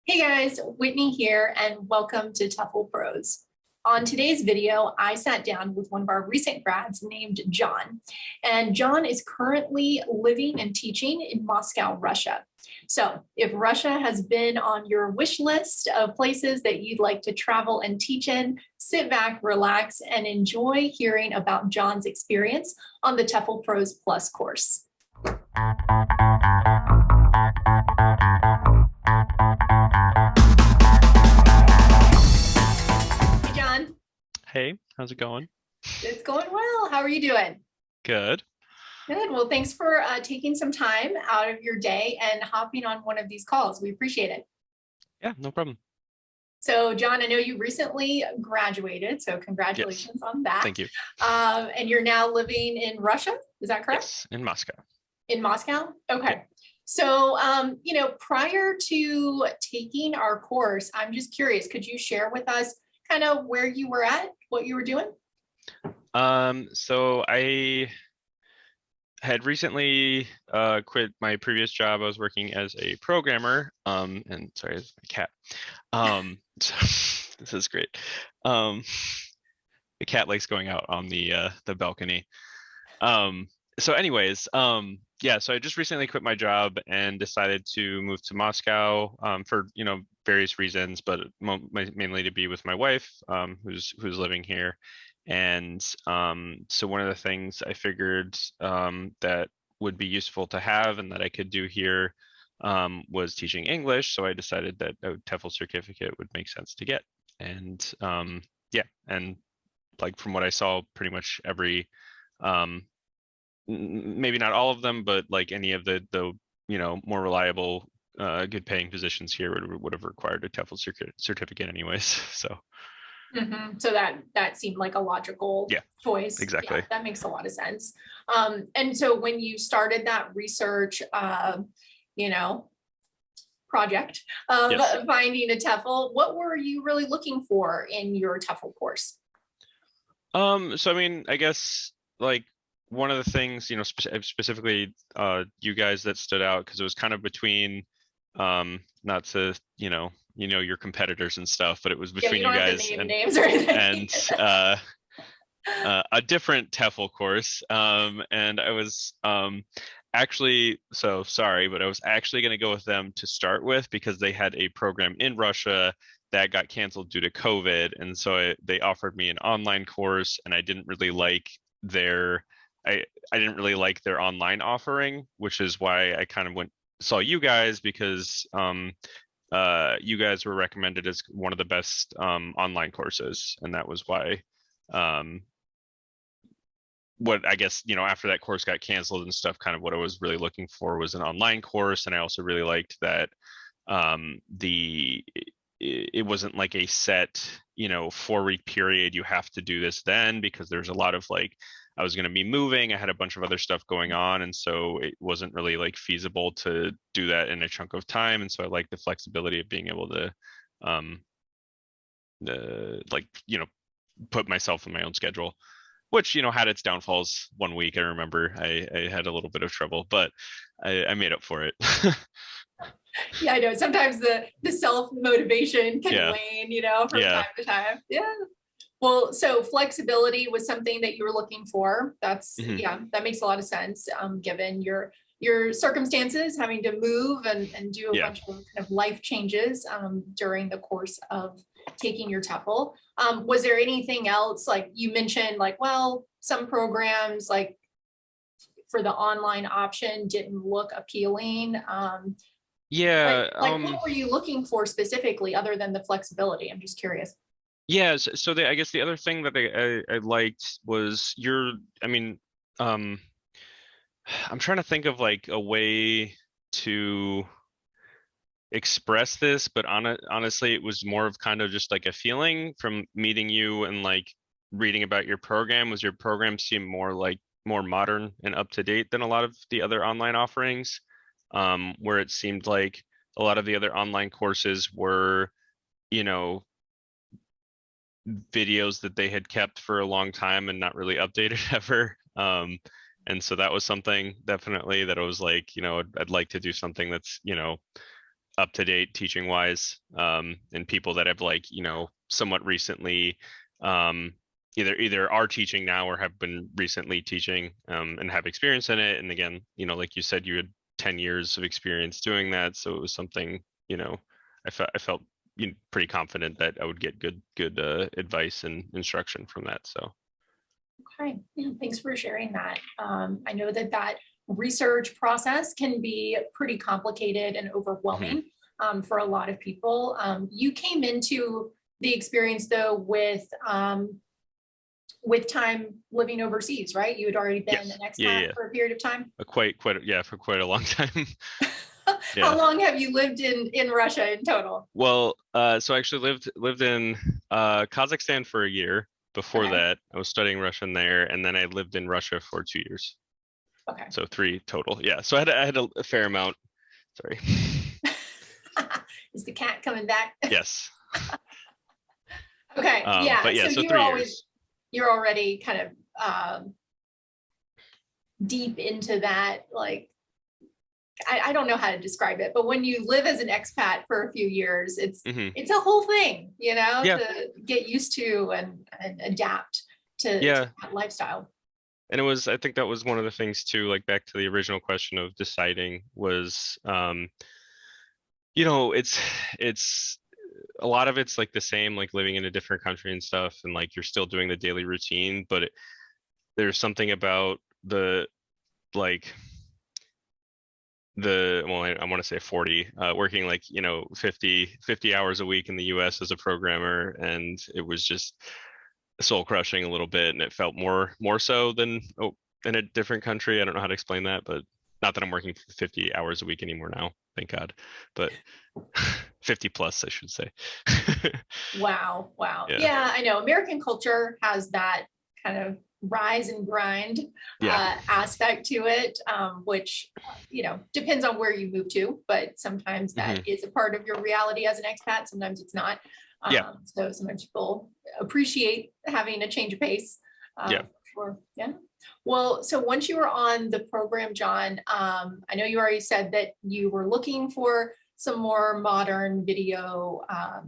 Hey guys, Whitney here and welcome to TEFL Pros. On today's video, I sat down with one of our recent grads named John. And John is currently living and teaching in Moscow, Russia. So if Russia has been on your wish list of places that you'd like to travel and teach in, sit back, relax, and enjoy hearing about John's experience on the TEFLPros Plus course. Hey, how's it going? It's going well. How are you doing? Good. Good. Well, thanks for taking some time out of your day and hopping on one of these calls. We appreciate it. Yeah, no problem. So, John, I know you recently graduated, so congratulations on that. Thank you. And you're now living in Russia, is that correct? Yes, in Moscow. In Moscow? Okay. Yeah. So, prior to taking our course, I'm just curious, could you share with us kind of where you were at, what you were doing? So I had recently quit my previous job. I was working as a programmer. And sorry, it's my cat. So this is great. The cat likes going out on the balcony. So anyways, yeah, so I just recently quit my job and decided to move to Moscow for various reasons, but mainly to be with my wife, who's living here. And so one of the things I figured that would be useful to have and that I could do here was teaching English. So I decided that a TEFL certificate would make sense to get. And yeah, and like from what I saw, pretty much every maybe not all of them, but like any of the more reliable, good paying positions here would have required a TEFL certificate anyways. So. So that seemed like a logical choice. Exactly. Yeah, that makes a lot of sense. And so when you started that research, project of finding a TEFL, what were you really looking for in your TEFL course? So I mean, I guess like one of the things, specifically you guys that stood out, because it was kind of between, not to, your competitors and stuff, but it was between you guys and names or anything. And a different TEFL course. And I was actually, so sorry, but I was actually going to go with them to start with because they had a program in Russia that got canceled due to COVID. And so they offered me an online course, and I didn't really like I didn't really like their online offering, which is why I kind of saw you guys, because you guys were recommended as one of the best online courses, and that was why what I guess after that course got canceled and stuff, kind of what I was really looking for was an online course. And I also really liked that it wasn't like a set 4-week period, you have to do this then, because there's a lot of like, I was going to be moving, I had a bunch of other stuff going on, and so it wasn't really like feasible to do that in a chunk of time. And so I like the flexibility of being able to put myself in my own schedule, which had its downfalls. One week I remember I had a little bit of trouble, but I made up for it. Yeah, I know sometimes the self-motivation can wane, from time to time. Yeah. Well, so flexibility was something that you were looking for. That's that makes a lot of sense, given your circumstances, having to move and do a bunch of kind of life changes during the course of taking your TEFL. Was there anything else, like you mentioned, like, well, some programs like for the online option didn't look appealing? What were you looking for specifically other than the flexibility? I'm just curious. Yeah, so I guess the other thing that I liked was I'm trying to think of like a way to express this, but honestly, it was more of kind of just like a feeling from meeting you and like reading about your program. Was your program seemed more modern and up to date than a lot of the other online offerings, where it seemed like a lot of the other online courses were, videos that they had kept for a long time and not really updated ever. And so that was something definitely that I was like, I'd like to do something that's, up to date teaching wise, and people that have like, somewhat recently, either are teaching now or have been recently teaching, and have experience in it. And again, like you said, you had 10 years of experience doing that. So it was something, I felt pretty confident that I would get good advice and instruction from that. So. Okay, yeah, thanks for sharing that. I know that research process can be pretty complicated and overwhelming for a lot of people. You came into the experience though with time living overseas, right? You had already been an expat for a period of time. For quite a long time. How long have you lived in Russia in total? Well, so I actually lived in Kazakhstan for a year. Before that, I was studying Russian there, and then I lived in Russia for 2 years. Okay. So 3 total. Yeah. So I had a fair amount. Sorry. Is the cat coming back? Yes. Okay. Yeah. But yeah, so 3 years. You're already kind of deep into that, like, I don't know how to describe it, but when you live as an expat for a few years, it's a whole thing, to get used to and adapt to that lifestyle. And I think that was one of the things too, like back to the original question of deciding was, it's a lot of it's like the same, like living in a different country and stuff, and like you're still doing the daily routine, but there's something about I want to say 40, working like, 50 hours a week in the US as a programmer. And it was just soul crushing a little bit. And it felt more so than in a different country. I don't know how to explain that, but not that I'm working 50 hours a week anymore now, thank God, but 50 plus, I should say. Wow. Yeah, I know American culture has that kind of rise and grind aspect to it, which depends on where you move to, but sometimes that is a part of your reality as an expat, sometimes it's not. So sometimes people appreciate having a change of pace. Well, so once you were on the program, John, I know you already said that you were looking for some more modern video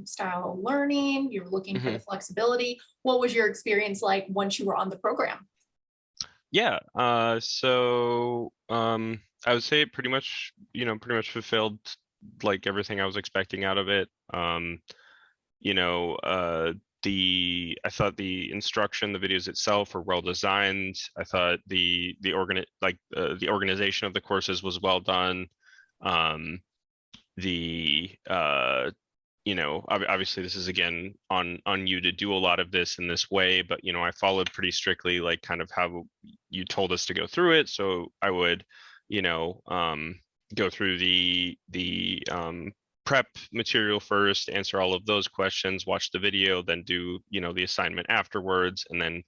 style learning. You're looking for the flexibility. What was your experience like once you were on the program? Yeah. So I would say it pretty much fulfilled like everything I was expecting out of it. I thought the instruction, the videos itself were well designed. I thought the organization of the courses was well done. Obviously this is again on you to do a lot of this in this way, but I followed pretty strictly like kind of how you told us to go through it. So I would go through the prep material first, answer all of those questions, watch the video, then do the assignment afterwards. And then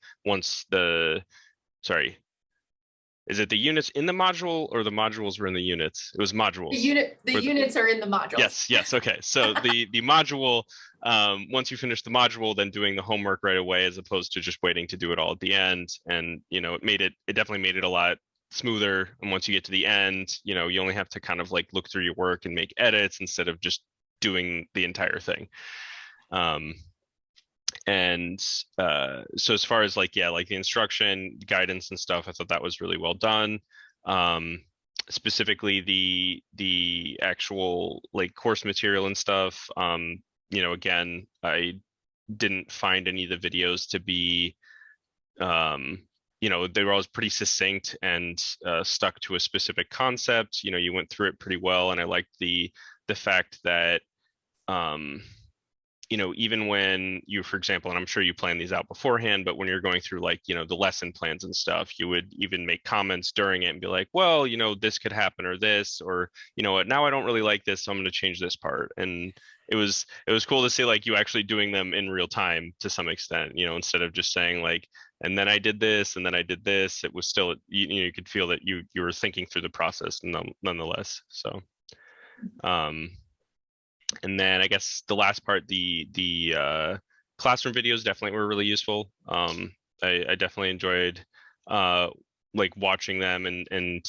is it the units in the module or the modules were in the units? It was modules. The units are in the modules. Yes. Okay. So the module, once you finish the module, then doing the homework right away, as opposed to just waiting to do it all at the end. And, it definitely made it a lot smoother. And once you get to the end, you only have to kind of like look through your work and make edits instead of just doing the entire thing. So as far as like the instruction, guidance and stuff, I thought that was really well done. Specifically the actual like course material and stuff. Again, I didn't find any of the videos to be, they were always pretty succinct and stuck to a specific concept. You went through it pretty well, and I liked the fact that even when you, for example, and I'm sure you plan these out beforehand, but when you're going through like, the lesson plans and stuff, you would even make comments during it and be like, well, this could happen or this, or, now I don't really like this, so I'm going to change this part. And it was cool to see like you actually doing them in real time to some extent, instead of just saying like, and then I did this, and then I did this. It was still, you could feel that you were thinking through the process nonetheless. So, and then I guess the last part, the classroom videos definitely were really useful. I definitely enjoyed like watching them, and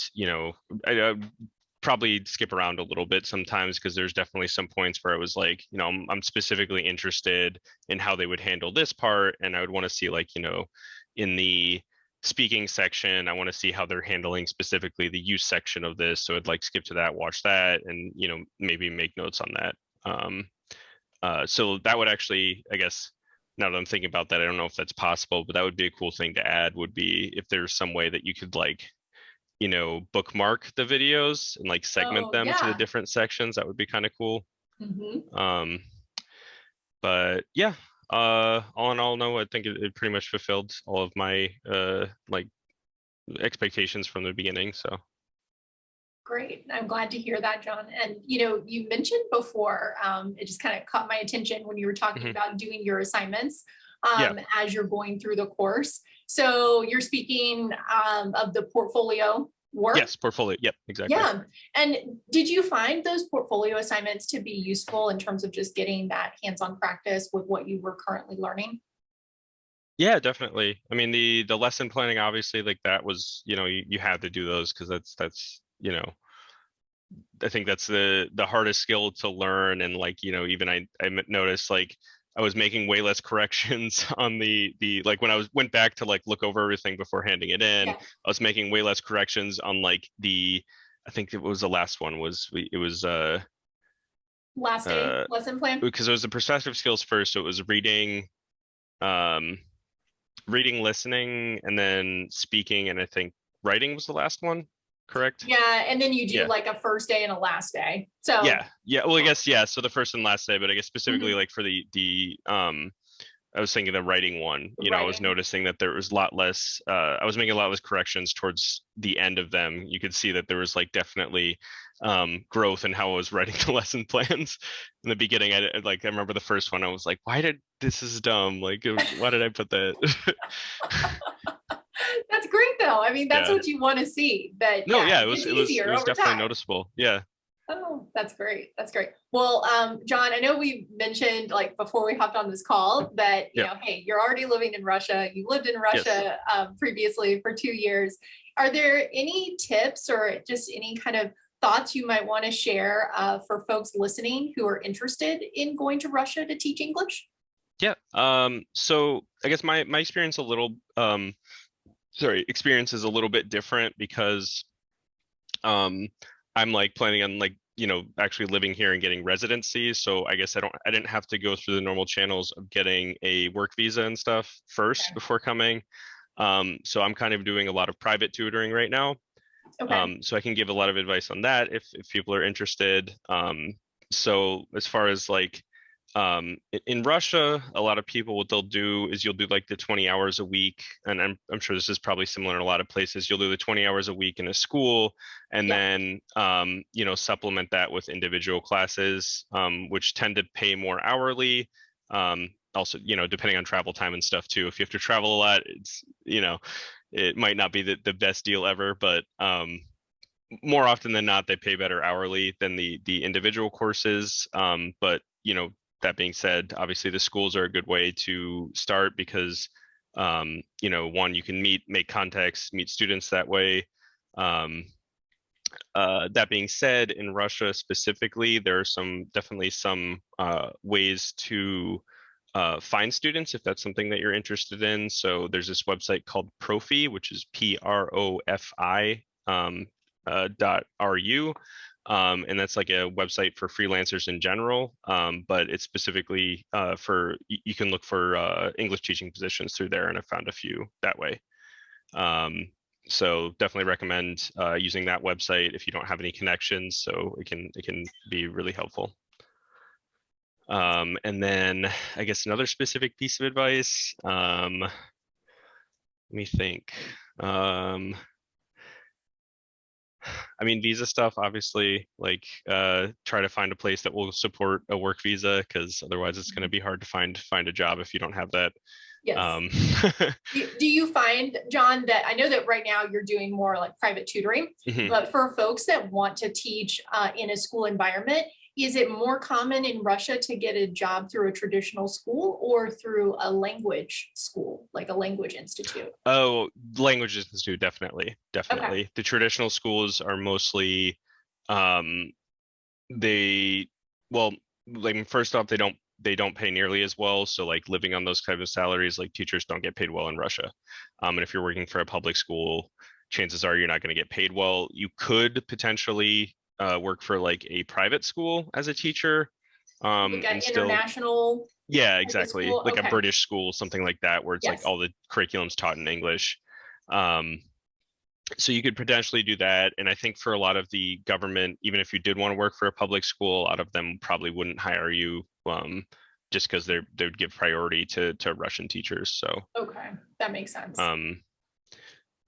probably skip around a little bit sometimes, because there's definitely some points where I was like, I'm specifically interested in how they would handle this part, and I would want to see, like, in the speaking section, I want to see how they're handling specifically the use section of this. So I'd like skip to that, watch that, and maybe make notes on that. So that would actually, I guess, now that I'm thinking about that, I don't know if that's possible, but that would be a cool thing to add, would be if there's some way that you could, like, bookmark the videos and like segment Oh, them to the yeah. different sections. That would be kind of cool. Mm-hmm. But yeah, all in all, no, I think it pretty much fulfilled all of my like expectations from the beginning. So Great. I'm glad to hear that, John. And you mentioned before, it just kind of caught my attention when you were talking about doing your assignments yeah, as you're going through the course. So you're speaking of the portfolio work. yes, portfolio. Yep, exactly. Yeah. And did you find those portfolio assignments to be useful in terms of just getting that hands-on practice with what you were currently learning? Yeah, definitely. I mean, the lesson planning, obviously, like that was, you had to do those, because that's I think that's the hardest skill to learn. And like, even I noticed, like, I was making way less corrections on the like, when I went back to like look over everything before handing it in, Yeah. I was making way less corrections on like I think it was the last one it was Last day lesson plan. because it was the perceptive skills first. So it was um reading, listening, and then speaking, and I think writing was the last one, correct? Yeah. And then you do Yeah. like a first day and a last day. So Yeah. Well, I guess, yeah. So the first and last day, but I guess specifically Mhm. like for the I was thinking the writing one, I was Writing. noticing that there was a lot less, I was making a lot less corrections towards the end of them. You could see that there was like definitely growth in how I was writing the lesson plans. In the beginning, I remember the first one, I was like, this is dumb. Like, why did I put that? That's great though. I mean, that's Yeah. what you want to see. But No, yeah, yeah, it gets easier it was over definitely time. noticeable. Yeah. Oh, that's great. That's great. Well, John, I know we mentioned like before we hopped on this call that, Yeah. hey, you're already living in Russia. You lived in Yes. Russia previously for 2 years. Are there any tips or just any kind of thoughts you might want to share for folks listening who are interested in going to Russia to teach English? Yeah. So I guess my experience experience is a little bit different, because um I'm like planning on, like, actually living here and getting residency. So I guess I didn't have to go through the normal channels of getting a work visa and stuff first Okay. before coming. So I'm kind of doing a lot of private tutoring right now. Okay. So I can give a lot of advice on that if people are interested. So as far as like in Russia, a lot of people, what they'll do is you'll do like the 20 hours a week, and I'm sure this is probably similar in a lot of places. You'll do the 20 hours a week in a school, and Yeah. then supplement that with individual classes, which tend to pay more hourly. Also, depending on travel time and stuff too. If you have to travel a lot, it might not be the best deal ever, but more often than not, they pay better hourly than the individual courses. But that being said, obviously the schools are a good way to start, because one, you can make contacts, meet students that way. Um, that being said, in Russia specifically, there are definitely some ways to find students if that's something that you're interested in. So there's this website called Profi, which is PROFI .ru. And that's like a website for freelancers in general, but it's specifically you can look for English teaching positions through there, and I found a few that way. So definitely recommend using that website if you don't have any connections. So it can be really helpful. And then I guess another specific piece of advice. Let me think. I mean, visa stuff, obviously, like try to find a place that will support a work visa, because otherwise it's going to be hard to find a job if you don't have that. Yes. Do you find, John, that I know that right now you're doing more like private tutoring, but for folks that want to teach in a school environment, is it more common in Russia to get a job through a traditional school or through a language school, like a language institute? Oh, language institute, definitely. Okay. The traditional schools are mostly They, well, like first off, they don't pay nearly as well. So like living on those type of salaries, like teachers don't get paid well in Russia. And if you're working for a public school, chances are you're not going to get paid well. You could potentially work for like a private school as a teacher, Like an and still, international yeah, type of exactly, school? like a Okay. British school, something like that, where it's like Yes. all the curriculum's taught in English. Um, so you could potentially do that. And I think for a lot of the government, even if you did want to work for a public school, a lot of them probably wouldn't hire you, just because they would give priority to Russian teachers. So Okay. That makes sense. um,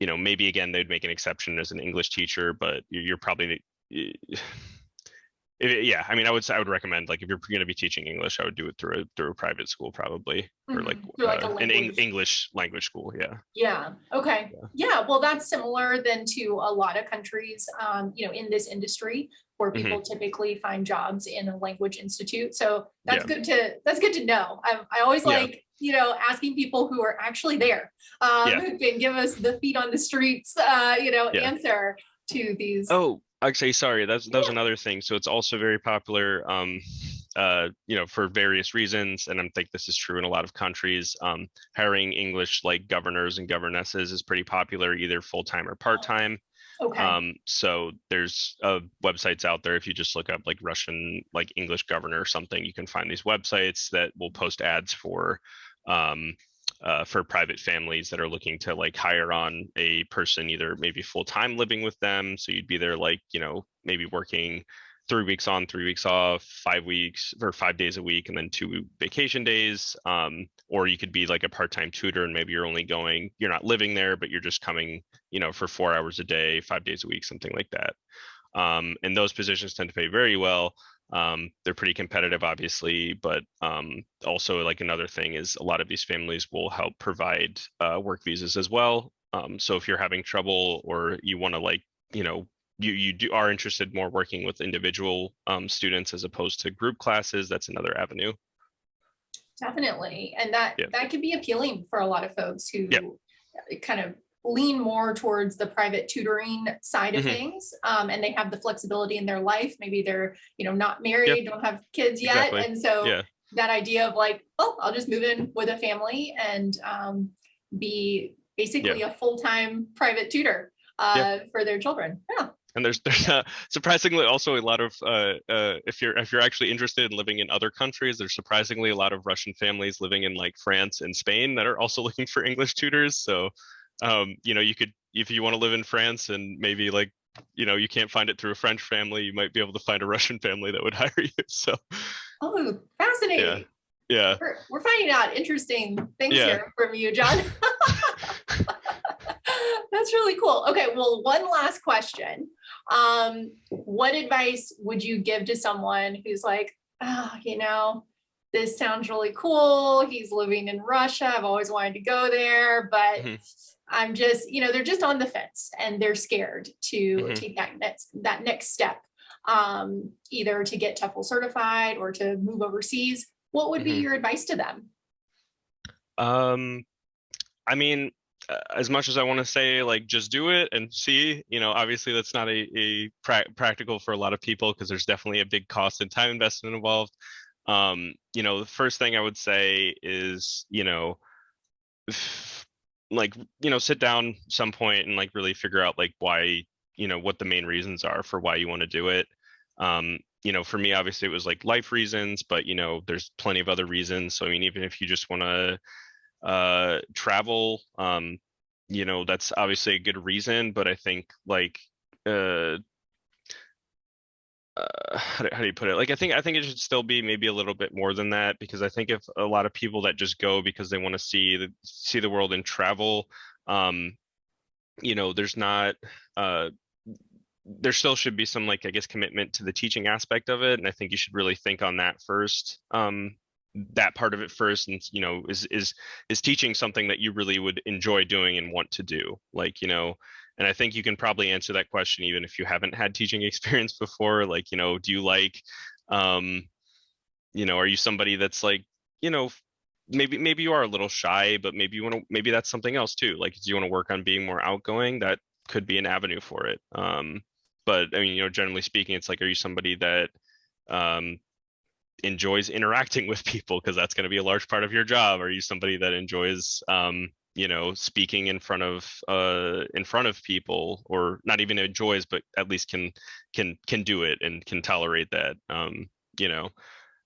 maybe again they'd make an exception as an English teacher, but you're probably yeah. I mean, I would recommend, like, if you're going to be teaching English, I would do it through a private school probably, or like Through like a an language. English language school. Yeah. Yeah. Okay. Yeah. Yeah. Well, that's similar then to a lot of countries, in this industry where Hmm. people typically find jobs in a language institute. So that's Yeah. good to know. I always Yeah. like, asking people who are actually there, Yeah. who can give us the feet on the streets, Yeah. answer to these. Oh, actually, sorry, that was Yeah. another thing. So it's also very popular, for various reasons, and I think this is true in a lot of countries. Hiring English like governors and governesses is pretty popular, either full time or part time. Okay. So there's websites out there. If you just look up like Russian, like English governor or something, you can find these websites that will post ads for private families that are looking to like hire on a person, either maybe full time living with them. So you'd be there, like, maybe working 3 weeks on, 3 weeks off, 5 weeks or 5 days a week, and then 2 vacation days. Or you could be like a part time tutor, and maybe you're not living there, but you're just coming, for 4 hours a day, 5 days a week, something like that. And those positions tend to pay very well. They're pretty competitive, obviously, but also, like, another thing is a lot of these families will help provide work visas as well. So if you're having trouble, or you want to, like, are interested more working with individual students as opposed to group classes, that's another avenue. Definitely. And that Yeah. that could be appealing for a lot of folks who Yeah. kind of lean more towards the private tutoring side of Hmm. things. And they have the flexibility in their life. Maybe they're, not Yeah. married, don't have kids yet. Exactly. And so Yeah. that idea of like, oh, I'll just move in with a family and be Yeah. basically a full-time private tutor Yeah. for their children. Yeah. And there's surprisingly also a lot of if you're actually interested in living in other countries, there's surprisingly a lot of Russian families living in like France and Spain that are also looking for English tutors. So you could, if you want to live in France and maybe, like, you can't find it through a French family, you might be able to find a Russian family that would hire you. So Oh, yeah. fascinating. Yeah. We're finding out interesting things Yeah. here from you, John. That's really cool. Okay, well, one last question. What advice would you give to someone who's like, this sounds really cool. He's living in Russia. I've always wanted to go there, but Hmm. I'm just, they're just on the fence and they're scared to Hmm. take that next step, either to get TEFL certified or to move overseas. What would be Hmm. your advice to them? I mean, as much as I want to say, like, just do it and see, obviously that's not a practical for a lot of people, because there's definitely a big cost and time investment involved. The first thing I would say is, like, sit down some point and like really figure out like why, what the main reasons are for why you want to do it. For me, obviously it was like life reasons, but there's plenty of other reasons. So I mean, even if you just want to travel, that's obviously a good reason, but I think, like, how do you put it? Like, I think it should still be maybe a little bit more than that, because I think if a lot of people that just go because they want to see the world and travel, there's not there still should be some, like, I guess, commitment to the teaching aspect of it, and I think you should really think on that first. That part of it first, and is teaching something that you really would enjoy doing and want to do, like, and I think you can probably answer that question even if you haven't had teaching experience before. Like, do you like, are you somebody that's like, maybe you are a little shy, but maybe that's something else too. Like, do you want to work on being more outgoing? That could be an avenue for it. but I mean, generally speaking, it's like, are you somebody that enjoys interacting with people, because that's going to be a large part of your job? Are you somebody that enjoys speaking in front of people, or not even enjoys, but at least can do it and can tolerate that?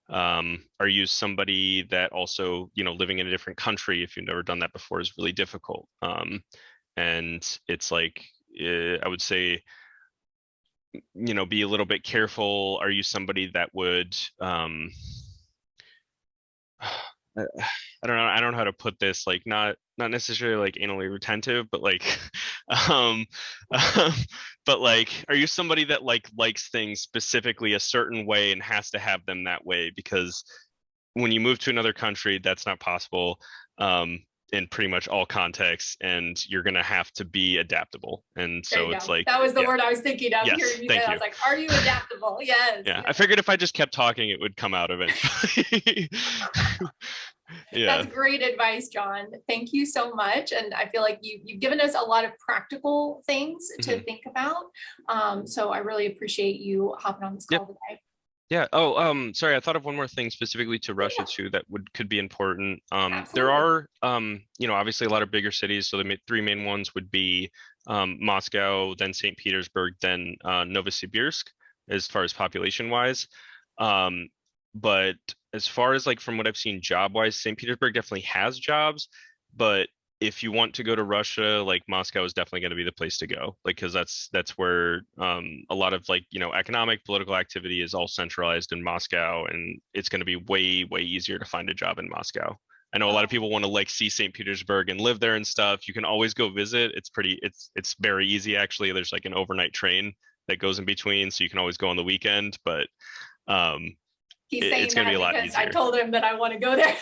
Are you somebody that also, living in a different country, if you've never done that before, is really difficult? And it's like, I would say, be a little bit careful. Are you somebody that would, I don't know. I don't know how to put this. Like, not necessarily like anally retentive, but like, um, but like, are you somebody that likes things specifically a certain way and has to have them that way? Because when you move to another country, that's not possible. In pretty much all contexts, and you're gonna have to be adaptable. And so it's like, that was the word I was thinking of. Yes, Hearing you thank say, you. I was like, are you adaptable? Yes. Yeah, I figured if I just kept talking, it would come out eventually. Yeah. That's great advice, John. Thank you so much. And I feel like you've given us a lot of practical things to think about. So I really appreciate you hopping on this call today. Yeah. Oh, sorry. I thought of one more thing specifically to Russia too that could be important. There are, obviously a lot of bigger cities. So the three main ones would be Moscow, then St. Petersburg, then Novosibirsk, as far as population wise. But as far as like from what I've seen job wise, St. Petersburg definitely has jobs, but if you want to go to Russia, like Moscow is definitely going to be the place to go, like, because that's where a lot of like, economic, political activity is all centralized in Moscow, and it's going to be way easier to find a job in Moscow. I know a lot of people want to like see St. Petersburg and live there and stuff. You can always go visit. It's very easy actually. There's like an overnight train that goes in between, so you can always go on the weekend, but He's saying it's going to be a lot easier. I told him that I want to go there.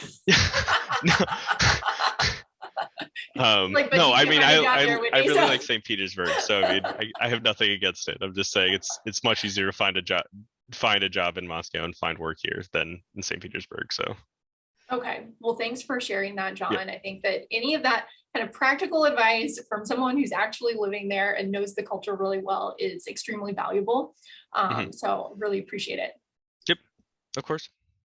No, I mean, I really like St. Petersburg, so I mean, I have nothing against it. I'm just saying it's much easier to find a job in Moscow and find work here than in St. Petersburg. So. Okay, well, thanks for sharing that, John. I think that any of that kind of practical advice from someone who's actually living there and knows the culture really well is extremely valuable. So really appreciate it. Yep, of course.